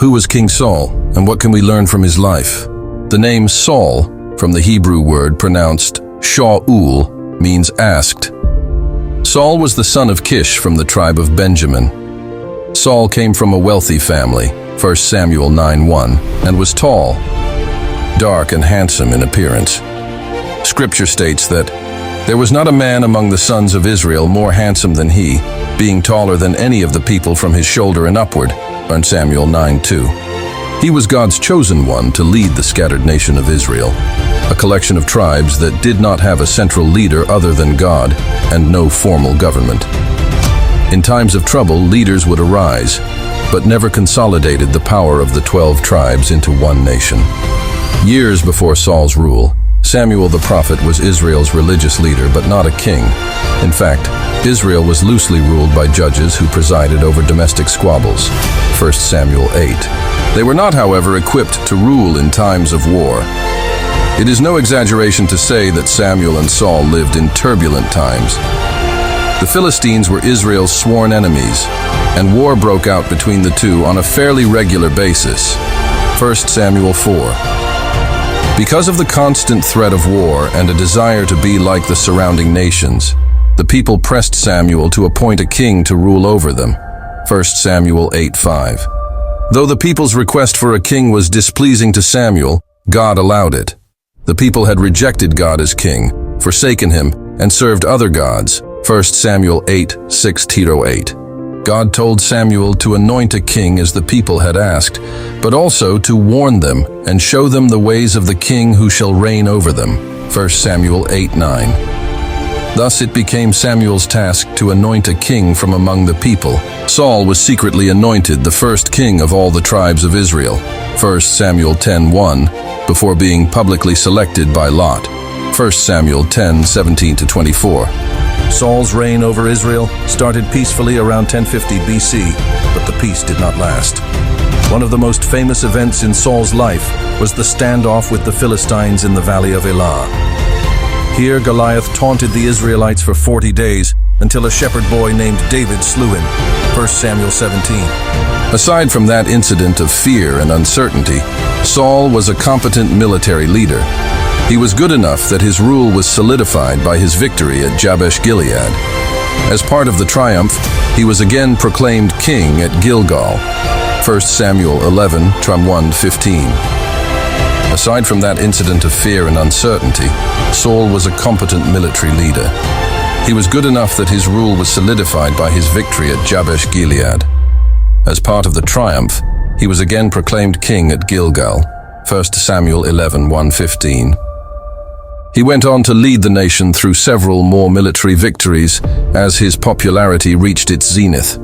Who was King Saul, and what can we learn from his life? The name Saul, from the Hebrew word pronounced Shaul, means asked. Saul was the son of Kish from the tribe of Benjamin. Saul came from a wealthy family, 1 Samuel 9:1, and was tall, dark, and handsome in appearance. Scripture states that there was not a man among the sons of Israel more handsome than he, being taller than any of the people from his shoulder and upward, 1 Samuel 9:2. He was God's chosen one to lead the scattered nation of Israel, a collection of tribes that did not have a central leader other than God and no formal government. In times of trouble, leaders would arise, but never consolidated the power of the 12 tribes into one nation. Years before Saul's rule, Samuel the prophet was Israel's religious leader, but not a king. In fact, Israel was loosely ruled by judges who presided over domestic squabbles, 1 Samuel 8. They were not, however, equipped to rule in times of war. It is no exaggeration to say that Samuel and Saul lived in turbulent times. The Philistines were Israel's sworn enemies, and war broke out between the two on a fairly regular basis, 1 Samuel 4. Because of the constant threat of war and a desire to be like the surrounding nations, the people pressed Samuel to appoint a king to rule over them, 1 Samuel 8:5. Though the people's request for a king was displeasing to Samuel, God allowed it. The people had rejected God as king, forsaken him, and served other gods, 1 Samuel 8:6-8. God told Samuel to anoint a king as the people had asked, but also to warn them and show them the ways of the king who shall reign over them, 1 Samuel 8:9. Thus it became Samuel's task to anoint a king from among the people. Saul was secretly anointed the first king of all the tribes of Israel, 1 Samuel 10:1, before being publicly selected by Lot, 1 Samuel 10:17-24. Saul's reign over Israel started peacefully around 1050 BC, but the peace did not last. One of the most famous events in Saul's life was the standoff with the Philistines in the valley of Elah. Here Goliath taunted the Israelites for 40 days until a shepherd boy named David slew him, 1 Samuel 17. Aside from that incident of fear and uncertainty, Saul was a competent military leader. He was good enough that his rule was solidified by his victory at Jabesh Gilead. As part of the triumph, he was again proclaimed king at Gilgal, 1 Samuel 11:1-15. Aside from that incident of fear and uncertainty, Saul was a competent military leader. He was good enough that his rule was solidified by his victory at Jabesh Gilead. As part of the triumph, he was again proclaimed king at Gilgal, 1 Samuel 11:1-15. He went on to lead the nation through several more military victories as his popularity reached its zenith.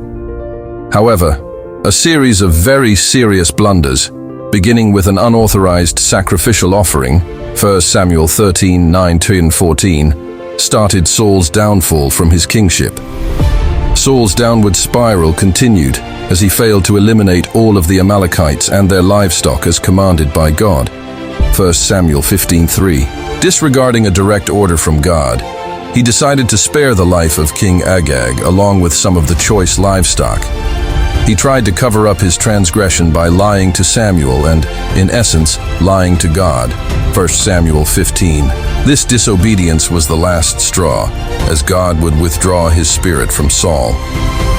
However, a series of very serious blunders, beginning with an unauthorized sacrificial offering, 1 Samuel 13:9-14, started Saul's downfall from his kingship. Saul's downward spiral continued as he failed to eliminate all of the Amalekites and their livestock as commanded by God, 1 Samuel 15:3. Disregarding a direct order from God, he decided to spare the life of King Agag along with some of the choice livestock. He tried to cover up his transgression by lying to Samuel and, in essence, lying to God, 1 Samuel 15. This disobedience was the last straw, as God would withdraw his spirit from Saul,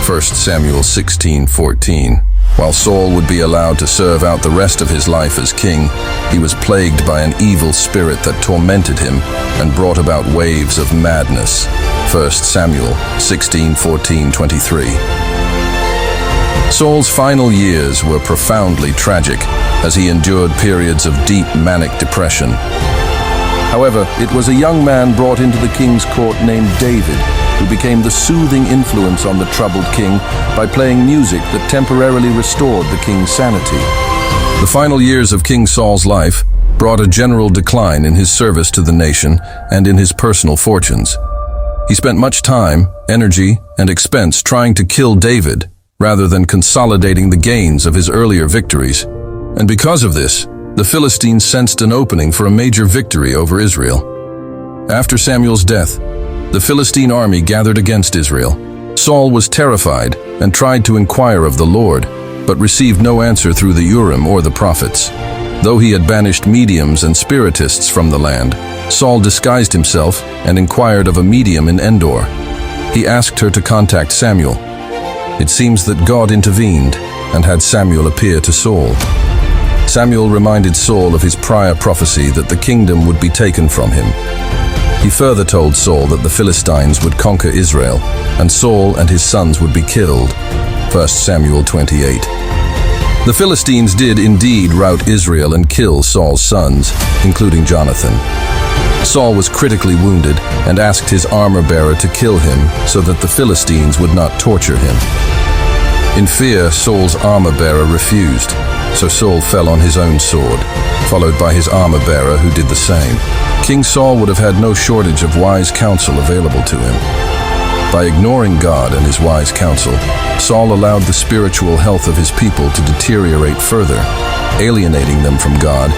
1 Samuel 16:14. While Saul would be allowed to serve out the rest of his life as king, he was plagued by an evil spirit that tormented him and brought about waves of madness, 1 Samuel 16:14-23. Saul's final years were profoundly tragic as he endured periods of deep manic depression. However, it was a young man brought into the king's court named David who became the soothing influence on the troubled king by playing music that temporarily restored the king's sanity. The final years of King Saul's life brought a general decline in his service to the nation and in his personal fortunes. He spent much time, energy, and expense trying to kill David rather than consolidating the gains of his earlier victories. And because of this, the Philistines sensed an opening for a major victory over Israel. After Samuel's death, the Philistine army gathered against Israel. Saul was terrified and tried to inquire of the Lord, but received no answer through the Urim or the prophets. Though he had banished mediums and spiritists from the land, Saul disguised himself and inquired of a medium in Endor. He asked her to contact Samuel. It seems that God intervened and had Samuel appear to Saul. Samuel reminded Saul of his prior prophecy that the kingdom would be taken from him. He further told Saul that the Philistines would conquer Israel, and Saul and his sons would be killed. 1 Samuel 28. The Philistines did indeed rout Israel and kill Saul's sons, including Jonathon. Saul was critically wounded and asked his armor-bearer to kill him so that the Philistines would not torture him. In fear, Saul's armor-bearer refused, so Saul fell on his own sword, followed by his armor-bearer who did the same. King Saul would have had no shortage of wise counsel available to him. By ignoring God and his wise counsel, Saul allowed the spiritual health of his people to deteriorate further, alienating them from God